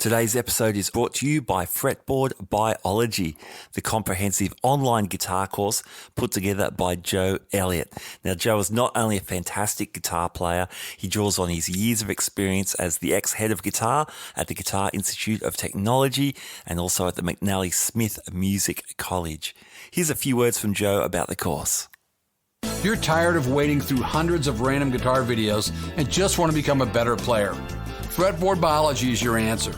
Today's episode is brought to you by Fretboard Biology, the comprehensive online guitar course put together by Joe Elliott. Now, Joe is not only a fantastic guitar player, he draws on his years of experience as the ex-head of guitar at the Guitar Institute of Technology and also at the McNally Smith Music College. Here's a few words from Joe about the course. You're tired of wading through hundreds of random guitar videos and just want to become a better player. Fretboard Biology is your answer.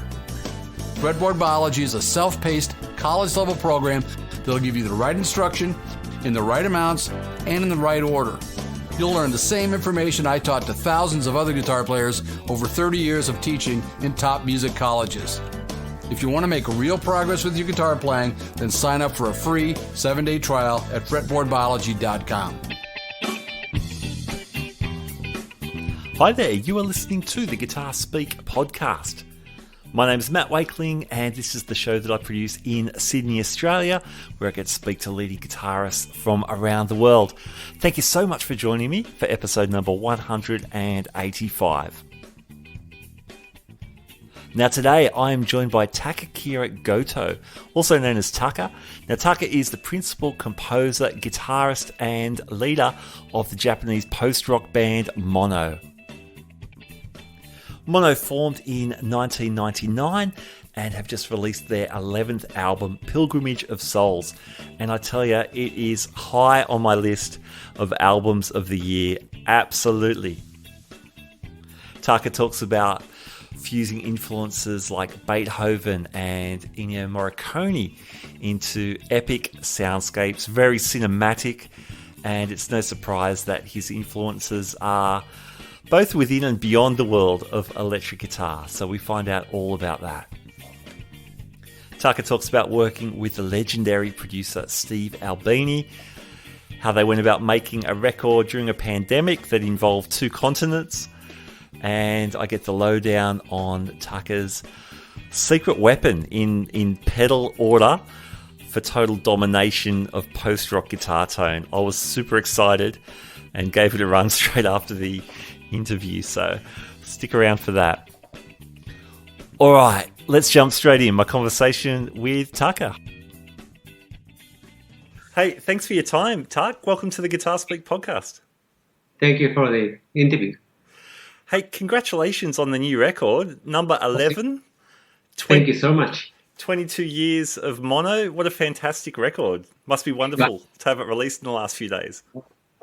Fretboard Biology is a self-paced, college-level program that'll give you the right instruction, in the right amounts, and in the right order. You'll learn the same information I taught to thousands of other guitar players over 30 years of teaching in top music colleges. If you want to make real progress with your guitar playing, then sign up for a free 7-day trial at fretboardbiology.com. Hi there, you are listening to the Guitar Speak podcast. My name is Matt Wakeling, and this is the show that I produce in Sydney, Australia, where I get to speak to leading guitarists from around the world. Thank you so much for joining me for episode number 185. Now today I am joined by Takaakira Goto, also known as Taka. Now Taka is the principal composer, guitarist and leader of the Japanese post-rock band Mono. Mono formed in 1999 and have just released their 11th album, Pilgrimage of Souls. And I tell you, it is high on my list of albums of the year, absolutely. Taka talks about fusing influences like Beethoven and Ennio Morricone into epic soundscapes, very cinematic, and it's no surprise that his influences are both within and beyond the world of electric guitar, so we find out all about that. Taka talks about working with the legendary producer Steve Albini, how they went about making a record during a pandemic that involved two continents, and I get the lowdown on Taka's secret weapon in pedal order for total domination of post-rock guitar tone. I was super excited and gave it a run straight after the interview, so stick around for that. All right, let's jump straight in. My conversation with Taka. Hey, thanks for your time, Tak. Welcome to the Guitar Speak podcast. Thank you for the interview. Hey, congratulations on the new record, number 11. Thank you so much. 22 years of Mono. What a fantastic record. Must be wonderful to have it released in the last few days.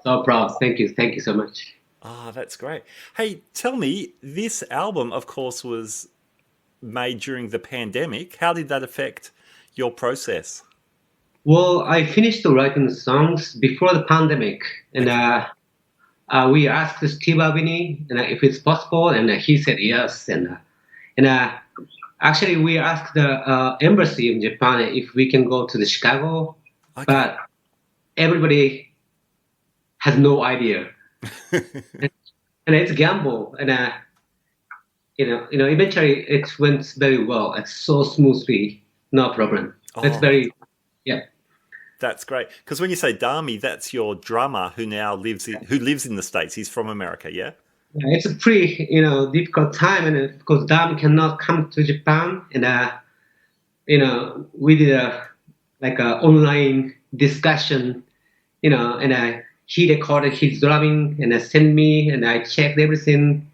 So proud. Thank you. Thank you so much. Ah, that's great. Hey, tell me, this album, of course, was made during the pandemic. How did that affect your process? Well, I finished writing songs before the pandemic, and we asked Steve Albini if it's possible, and he said yes. And actually, we asked the embassy in Japan if we can go to the Chicago, but everybody has no idea. and it's a gamble, and eventually it went very well. It's so smoothly, no problem. It's very, That's great. Because when you say Dami, that's your drummer who now lives in the States. He's from America, yeah. It's a pretty difficult time, and because Dami cannot come to Japan, and we did a online discussion, and he recorded his drumming and sent me, and I checked everything,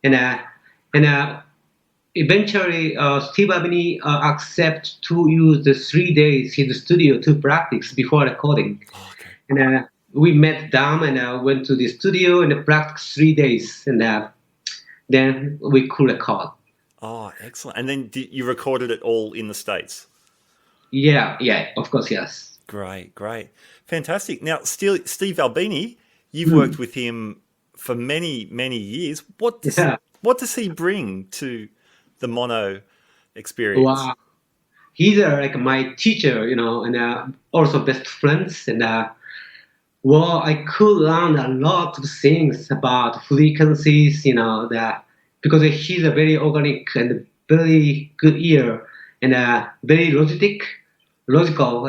and eventually Steve Albini accepted to use the 3 days in the studio to practice before recording. Okay. And we met Dam and went to the studio and practiced 3 days, and then we could record. Oh, excellent. And then you recorded it all in the States? Yeah, of course, yes. Great. Fantastic. Now, Steve Albini, you've worked with him for many, many years. What does he bring to the Mono experience? Wow. He's my teacher, and also best friends. And I could learn a lot of things about frequencies, because he's a very organic and very good ear, and very logical,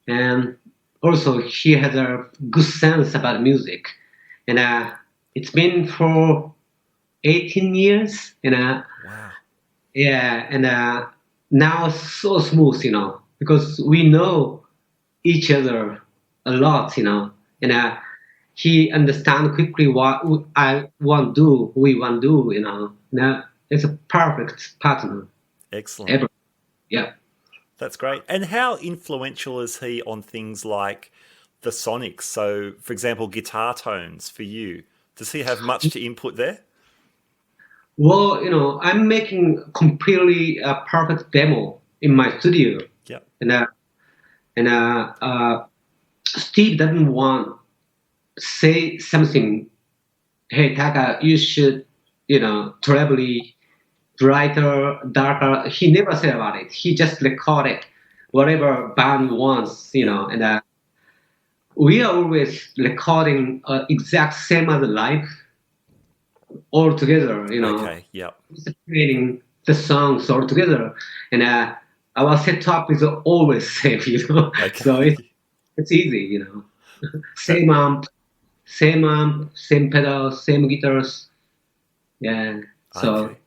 and also he has a good sense about music, and it's been for 18 years, and wow. yeah, and now it's so smooth, because we know each other a lot, and he understand quickly what I want to do, we want to do, Now it's a perfect partner. Excellent. Ever, yeah. That's great. And how influential is he on things like the sonics? So, for example, guitar tones for you. Does he have much to input there? Well, I'm making completely a perfect demo in my studio, Yep. and Steve doesn't want say something. Hey, Taka, you should, trebly brighter, darker. He never said about it. He just recorded whatever band wants, and we are always recording exact same as live all together, Okay. Yep. creating the songs all together, and our setup is always same, Okay. So it's easy, same amp, same pedals, same guitars, yeah. So Okay.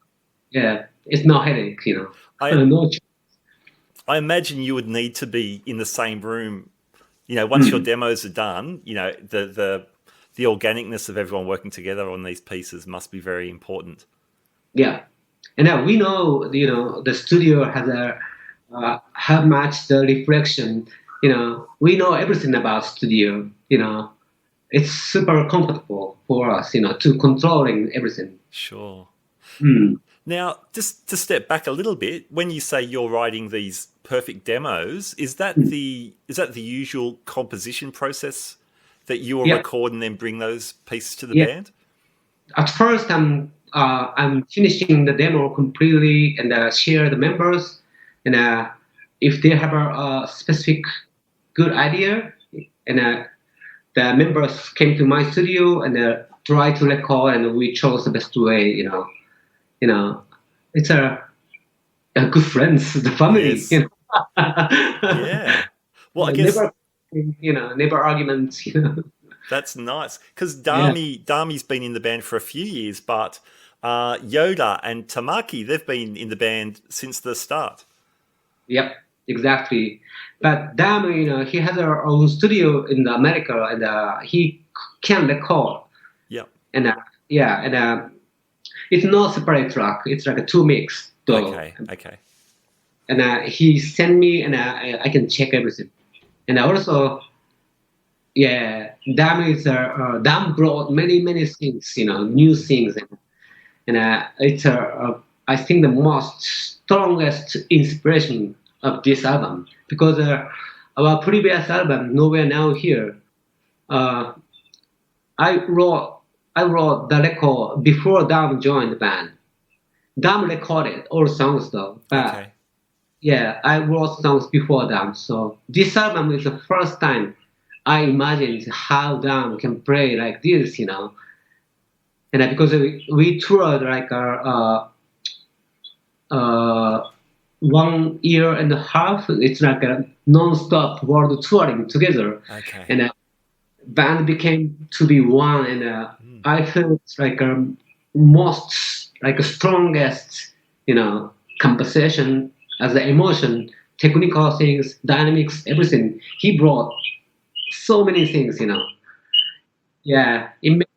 yeah, it's no headache, I no. I imagine you would need to be in the same room. Once your demos are done, the organicness of everyone working together on these pieces must be very important. Yeah, and we know, the studio has how much the reflection. We know everything about studio. It's super comfortable for us. To controlling everything. Sure. Mm. Now, just to step back a little bit, when you say you're writing these perfect demos, is that the usual composition process that you will Yeah. record and then bring those pieces to the Yeah. band? At first, I'm finishing the demo completely and share the members, and if they have a specific good idea, and the members came to my studio and try to record, and we chose the best way. It's a good friends, the family. Yes. Yeah. Well, I guess Never arguments. that's nice because Yeah. Dami's been in the band for a few years, but Yoda and Tamaki, they've been in the band since the start. Yep, exactly. But Dam, he has our own studio in America, and he can record. Yep. And yeah, and it's not separate track. It's like a two mix. Though. Okay. And he sent me, and I can check everything. And also, yeah, Dam brought many things, new things, and it's I think the most strongest inspiration of this album, because our previous album, Nowhere Now Here, I wrote the record before Dam joined the band. Dam recorded all songs though, but Okay. yeah, I wrote songs before Dam. So this album is the first time I imagined how Dam can play like this, and because we toured like 1 year and a half. It's like a non-stop world touring together, Okay. and band became to be one, and I felt like most like strongest, composition as the emotion, technical things, dynamics, everything. He brought so many things, Yeah, it made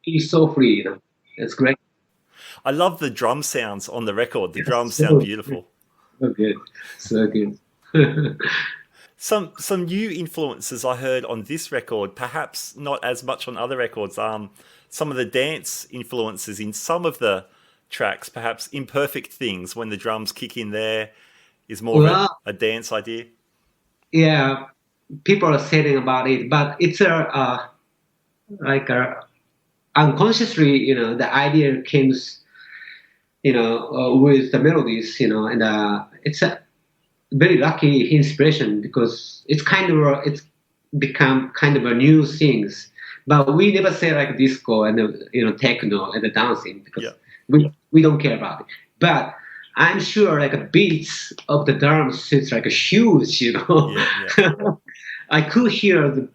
me so free, It's great. I love the drum sounds on the record. The drums So sound beautiful. So good. Some new influences I heard on this record, perhaps not as much on other records. Some of the dance influences in some of the tracks, perhaps Imperfect Things, when the drums kick in there, is more of a dance idea. Yeah, people are saying about it, but it's unconsciously, the idea came, with the melodies, and it's a very lucky inspiration, because it's become kind of a new things. But we never say like disco and techno and the dancing, because we don't care about it. But I'm sure like a beats of the drums, it's like a huge, Yeah. I could hear the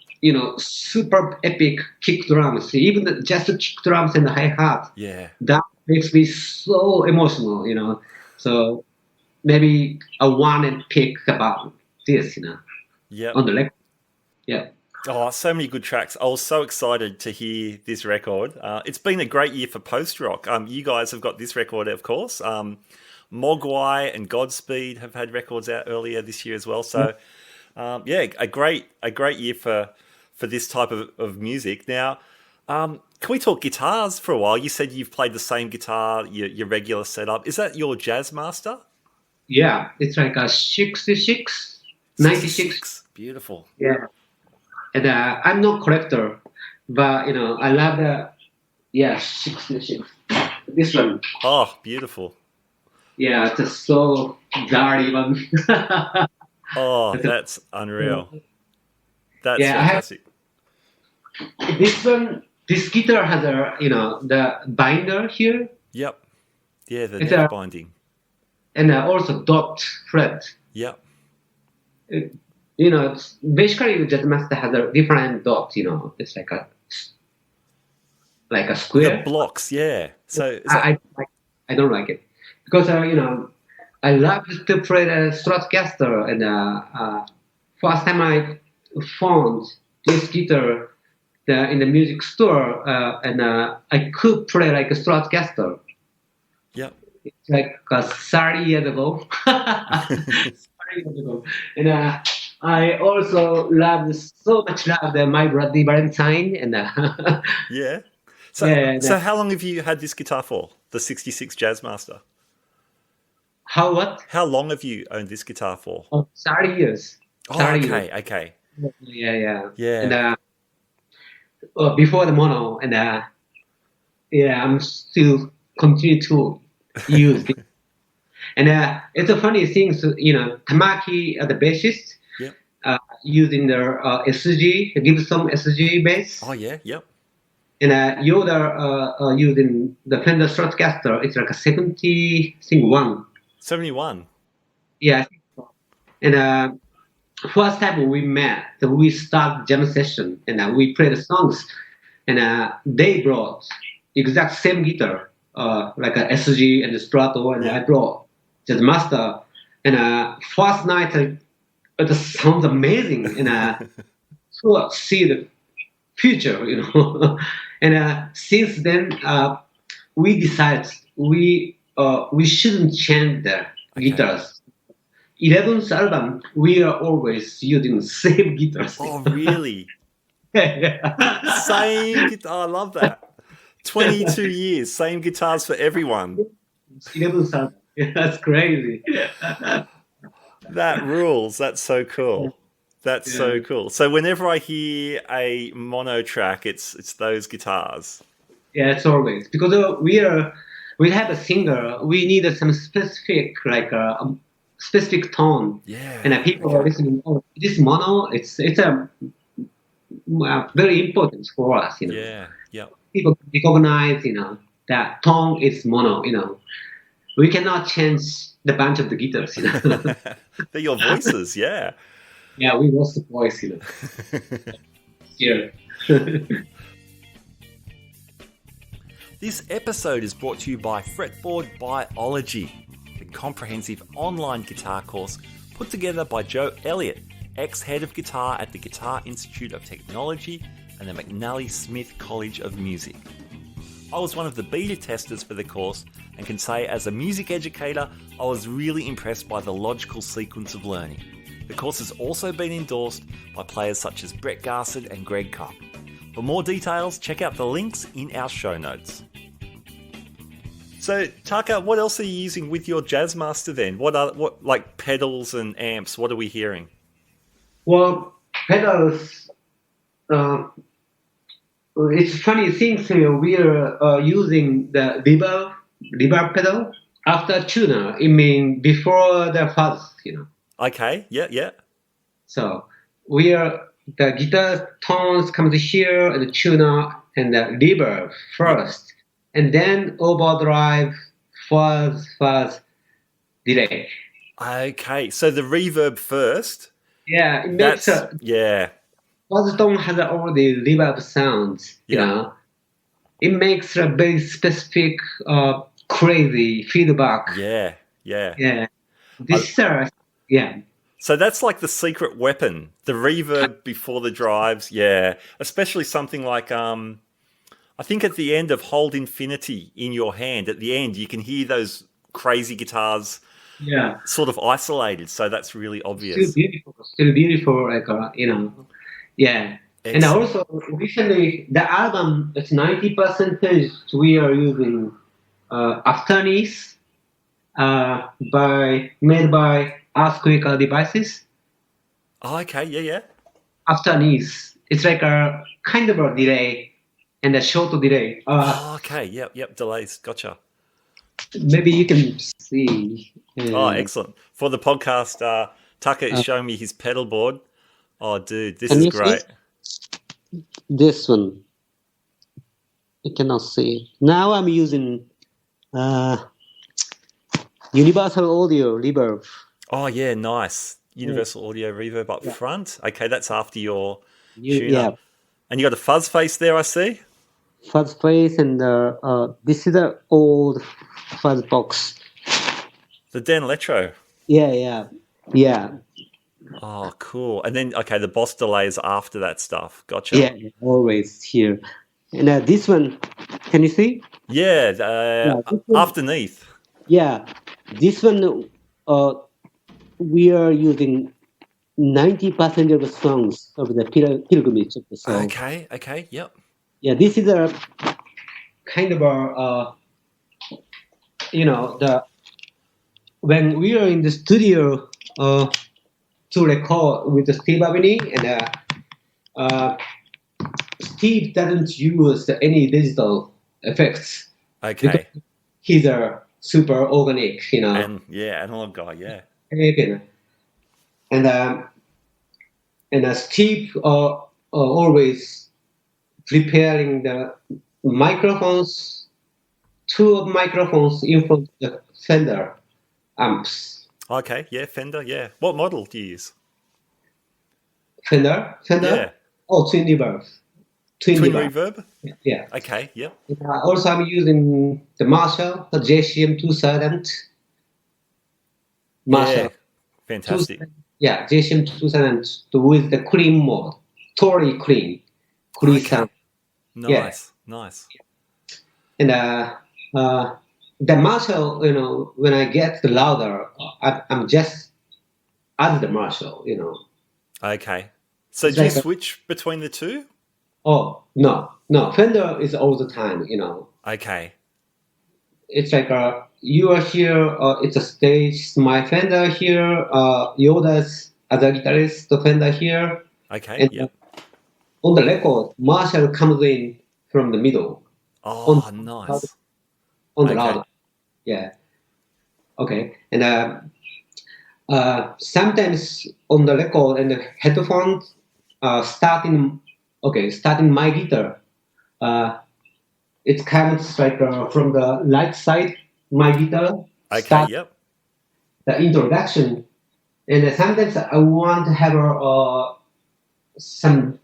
super epic kick drums, just the kick drums and the hi hat. Yeah. That makes me so emotional, So maybe I want to pick about this, Yeah. on the record. Yeah. Oh, so many good tracks. I was so excited to hear this record. It's been a great year for post-rock. You guys have got this record, of course. Mogwai and Godspeed have had records out earlier this year as well. So, a great year for this type of music. Now, can we talk guitars for a while? You said you've played the same guitar, your regular setup. Is that your Jazz Master? Yeah, it's like a 66, 96. Beautiful. Yeah. And I'm not collector, but I love the 66. This one. Oh, beautiful. Yeah, it's just so dirty one. Oh, that's unreal. That's Yeah, fantastic. This guitar has the binder here. Yep. Yeah, the It's neck binding. And also dot fret. Yep. It's basically the Jazz Master has a different dot. It's like a square. The blocks, yeah. So I don't like it because I love to play the Stratocaster, and first time I found this guitar in the music store, and I could play like a Stratocaster. Yep. It's like 30 years ago. 30 years ago. And I also so much love the My Bloody Valentine. And yeah. So, so how long have you had this guitar for? The 66 Jazzmaster? What? How long have you owned this guitar for? 30 years. 30 years. Okay. Yeah. Yeah. And before the mono, and I'm still continue to use it. And it's a funny thing. So, Tamaki, the bassist, using their SG, Gibson SG bass. Oh yeah, yep. And Yoda using the Fender Stratocaster. It's like a 71. 71. Yeah, I think so. And first time we met, we start jam session, and we play the songs, and they brought exact same guitar, like a SG and the Strato, and I brought Jazz Master. And first night, it sounds amazing, and so see the future, And since then, we decided we shouldn't change the guitars. 11th album, we are always using the same guitars. Oh, really? Same guitar. I love that. 22 years, same guitars for everyone. 11th album. That's crazy. That rules. That's so cool. That's so cool. So whenever I hear a mono track, it's those guitars. Yeah, it's always because we have a singer. We need some specific specific tone. Yeah. And people are listening. Oh, this mono. It's a very important for us. Yeah. Yeah. People recognize that tone is mono. We cannot change the bunch of the guitars. They're your voices. Yeah. Yeah, we lost the voice. Here. This episode is brought to you by Fretboard Biology, the comprehensive online guitar course put together by Joe Elliott, ex-head of guitar at the Guitar Institute of Technology and the McNally Smith College of Music. I was one of the beta testers for the course and can say as a music educator, I was really impressed by the logical sequence of learning. The course has also been endorsed by players such as Brett Garsed and Greg Koch. For more details, check out the links in our show notes. So, Taka, what else are you using with your Jazzmaster then? What like pedals and amps? What are we hearing? Well, pedals. It's funny things here. We are using the reverb pedal after tuner. I mean, before the fuzz, Okay. Yeah. So the guitar tones comes here, and the tuner and the reverb first, and then overdrive, fuzz, delay. Okay, so the reverb first. Yeah, it makes fuzz tone has all the reverb sounds. It makes a very specific, crazy feedback. Yeah. Yeah. Yeah. This yeah. So that's like the secret weapon, the reverb before the drives. Yeah. Especially something like, I think at the end of Hold Infinity in Your Hand, at the end, you can hear those crazy guitars Yeah. sort of isolated. So that's really Still obvious. beautiful. Still beautiful. Like yeah. And Excellent. also recently the album it's 90% we are using Afterneath made by Earthquake Devices. Oh, okay. Yeah, yeah. Afterneath. It's like a kind of a delay and a short delay. Oh, okay. Yep, yep. Delays. Gotcha. Maybe you can see. Oh, excellent. For the podcast, Taka is Uh, showing me his pedal board. Oh, dude, this can is you see great. this one? You cannot see. Now I'm using Universal Audio Reverb. Oh, yeah, nice. Universal Audio Reverb up front. Okay, that's after your tuner. Yeah, And you got a fuzz face there, I see. fuzz face and this is the old fuzz box. The Dan Electro. Yeah. Oh, cool. And then, okay, the Boss delay is after that stuff. Gotcha. Yeah, always here. And this one, can you see? Yeah, this one, underneath. yeah, this one we are using 90% of the songs of the pilgrimage of the song. Okay, yep. Yeah, this is a kind of a when we are in the studio to record with Steve Albini, and Steve doesn't use any digital effects. Okay. Because he's a super organic, And yeah, analog guy, yeah. And Steve always preparing the microphones, two microphones in front of the Fender amps. Okay, yeah, Fender, yeah. What model do you use? Fender? Yeah. Oh, twin reverb. Twin reverb? Yeah. Okay, yep. Also, I'm using the Marshall, the JCM 2000. Marshall. Yeah, fantastic. JCM 2000 with the clean mode. Totally clean. Clean sound. Nice. And the Marshall, when I get the louder, I'm just add the Marshall, Okay. So It's do you like switch between the two? Oh, no. Fender is all the time, Okay. It's like you are here, it's a stage, my Fender here, Yoda's other guitarist, the Fender here. Okay, And yep. on the record, Marshall comes in from the middle. Oh, nice. On the Okay. louder. Yeah. Okay. And sometimes on the record and the headphones, starting my guitar, it comes like from the right side, my guitar. Okay, Start yep. the introduction, and sometimes I want to have some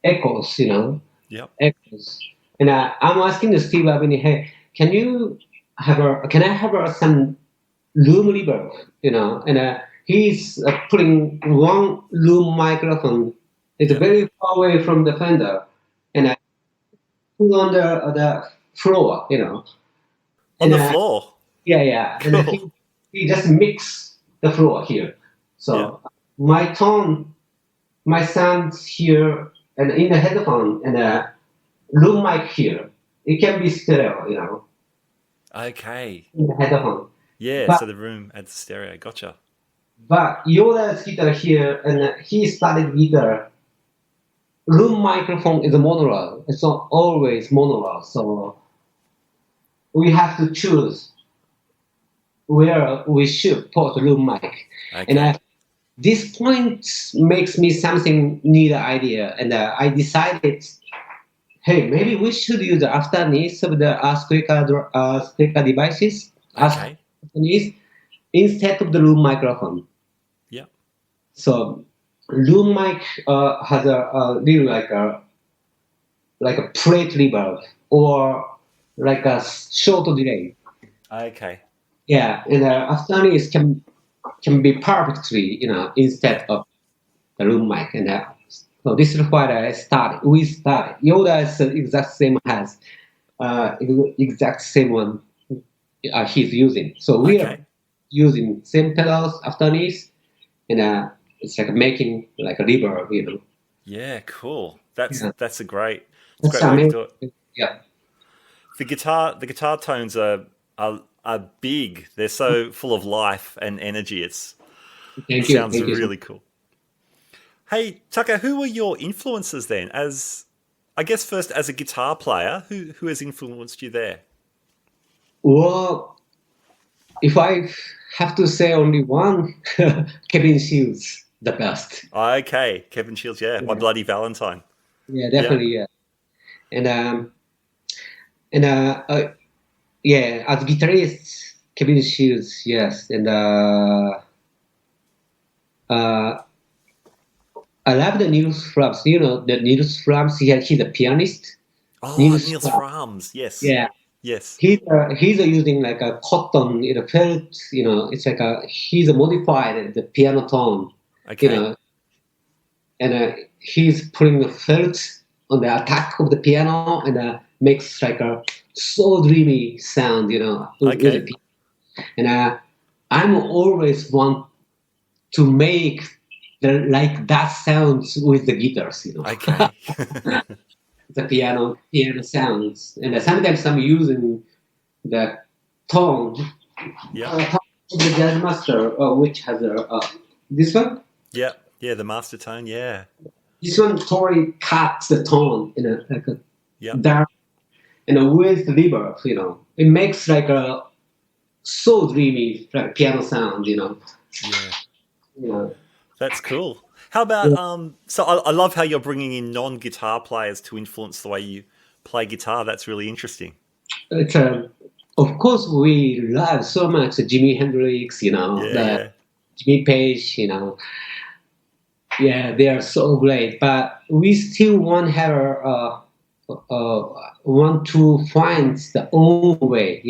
echoes, Yep. echoes. And I'm asking the Steve Albini, hey, can I have some room reverb, And he's putting one room microphone. It's very far away from the Fender, and I put on the floor, On And, the floor. Yeah. Cool. And he just mix the floor here. So my tone, my sound here, and in the headphone, and room mic here. It can be stereo, Okay. in the headphone. Yeah, But- so the room adds stereo. Gotcha. But Yoda's guitar here, and he started guitar. Room microphone is a monaural. It's not always monaural, so we have to choose where we should put room mic. Okay. And this point makes me something need idea, and I decided, hey, maybe we should use the afterneath of the speaker devices. Okay. Afterneath instead of the room microphone. Yeah. So room mic has a really like a plate reverb or like a short delay. Okay. yeah, and Afghanis can be perfectly, instead of the room mic, and so this is what I started. We started. Yoda is the exact same has exact same one he's using. So we are Okay. using same pedals Afghanis, and it's like making like a reverb. Yeah, cool. Yeah, That's it's a that's great way to amazing. do it. Yeah. The guitar tones are big. They're so full of life and energy. It Thank you. sounds Thank you so much. really cool. Hey, Taka, who were your influences then? As I guess first as a guitar player, who has influenced you there? Well, if I have to say only one, Kevin Shields, the best. Okay, Kevin Shields, yeah, My Yeah, Bloody Valentine. yeah, Yeah, definitely, yeah. And and yeah, as guitarist, Kevin Shields, yes, and uh, I love the Nils Frams. You know the Nils Frams. He's a pianist. oh, Nils Niels Frams. Frams, yes, Yeah, yes, he's using like a cotton, felt. It's like he's modified the piano tone. You okay, know, and he's putting the felt on the attack of the piano, and makes like a so dreamy sound. With the okay, piano. And I'm always want to make like that sounds with the guitars. okay. The piano sounds, and sometimes I'm using the tone Yeah, of the jazz master, which has this one. yeah, yeah. The master tone, yeah, This one totally cuts the tone in a like a yeah, dark, with the reverb. It makes like a so dreamy like piano sound. yeah. You know. That's cool. How about So I love how you're bringing in non-guitar players to influence the way you play guitar. That's really interesting. It's of course we love so much Jimi Hendrix. Yeah, The yeah, Jimmy Page. Yeah, they are so great, but we still want to find the own way,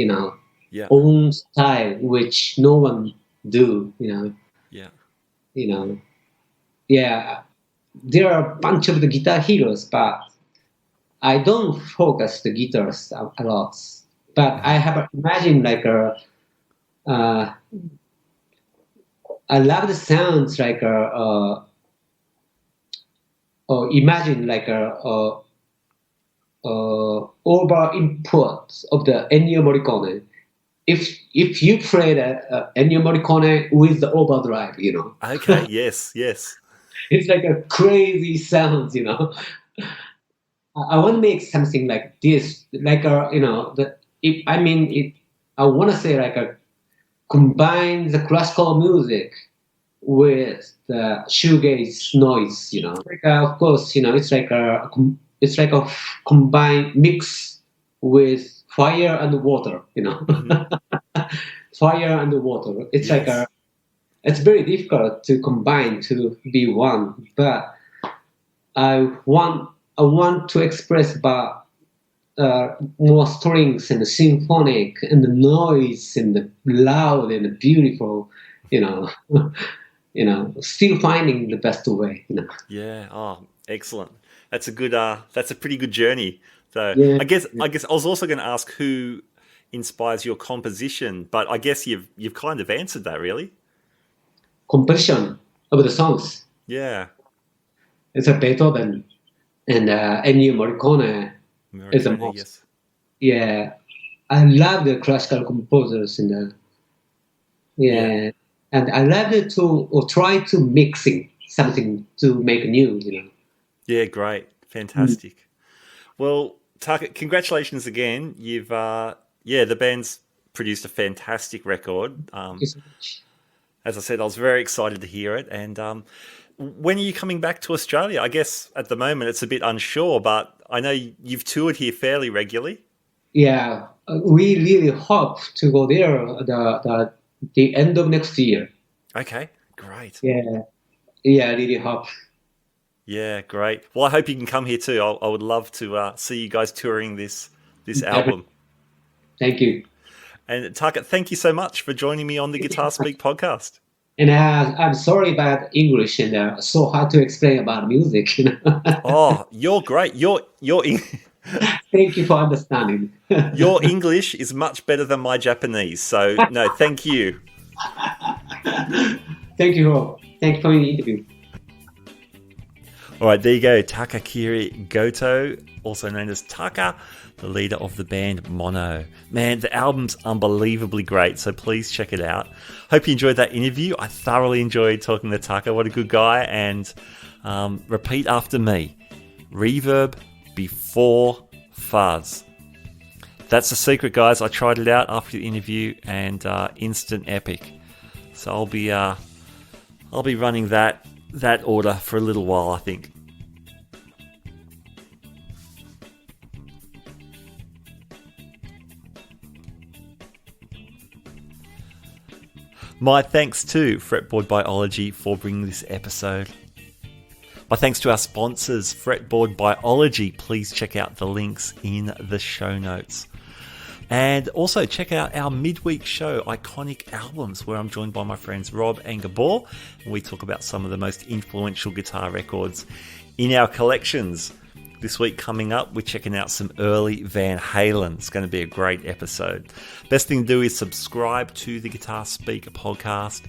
yeah, own style, which no one do, yeah. you know. Yeah, there are a bunch of the guitar heroes, but I don't focus the guitars a lot. But I Hmm. have imagined like uh, I love the sounds like or imagine like over input of the Ennio Morricone. If you play the Ennio Morricone with the overdrive, Okay. Yes. Yes. it's like a crazy sounds. I want to make something like this, like the if I mean it. I want to say like a combine the classical music with the shoegaze noise. Like, of course, it's like a combined mix with fire and water. Hmm. Fire and water. Yes. It's very difficult to combine to be one, but I want to express about more strings and the symphonic and the noise and the loud and the beautiful, you know, still finding the best way. Yeah. Oh, excellent. That's a good. That's a pretty good journey. So Yeah, I guess I was also going to ask who inspires your composition, but I guess you've kind of answered that really. composition of the songs. Yeah. It's a Beethoven and Ennio Morricone is the Morricone. most. Yes. Yeah, I love the classical composers and Yeah. yeah, and I love it to or try to mixing something to make new. Yeah. Great. Mm. Fantastic. Well, Taka, congratulations again. Yeah, the band's produced a fantastic record. Thank you so much. As I said, I was very excited to hear it. And when are you coming back to Australia? I guess at the moment it's a bit unsure, but I know you've toured here fairly regularly. Yeah, we really hope to go there the end of next year. Okay, great. Yeah, yeah, I really hope. Yeah, great. Well, I hope you can come here too. I would love to see you guys touring this album. Thank you. And Taka, thank you so much for joining me on the Guitar Speak podcast. And I'm sorry about English and so hard to explain about music. Oh, you're great. Thank you for understanding. Your English is much better than my Japanese. So, no, thank you. Thank you for the interview. All right, there you go. Takaakira Goto, also known as Taka, the leader of the band Mono. Man, the album's unbelievably great, so please check it out. Hope you enjoyed that interview. I thoroughly enjoyed talking to Taka. What a good guy. And repeat after me. Reverb before fuzz. That's the secret, guys. I tried it out after the interview and instant epic. So I'll be running that order for a little while, I think. My thanks to Fretboard Biology for bringing this episode. My thanks to our sponsors, Fretboard Biology. Please check out the links in the show notes. And also check out our midweek show, Iconic Albums, where I'm joined by my friends Rob and Gabor. And we talk about some of the most influential guitar records in our collections. This week coming up, we're checking out some early Van Halen. It's going to be a great episode. Best thing to do is subscribe to the Guitar Speak podcast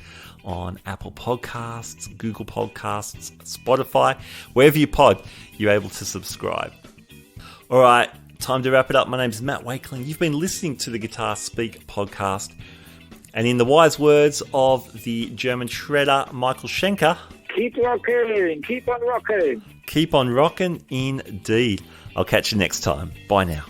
on Apple Podcasts, Google Podcasts, Spotify. Wherever you pod, you're able to subscribe. All right, time to wrap it up. My name's Matt Wakeling. You've been listening to the Guitar Speak podcast. And in the wise words of the German shredder Michael Schenker, keep rocking, keep on rocking. Keep on rocking indeed. I'll catch you next time. Bye now.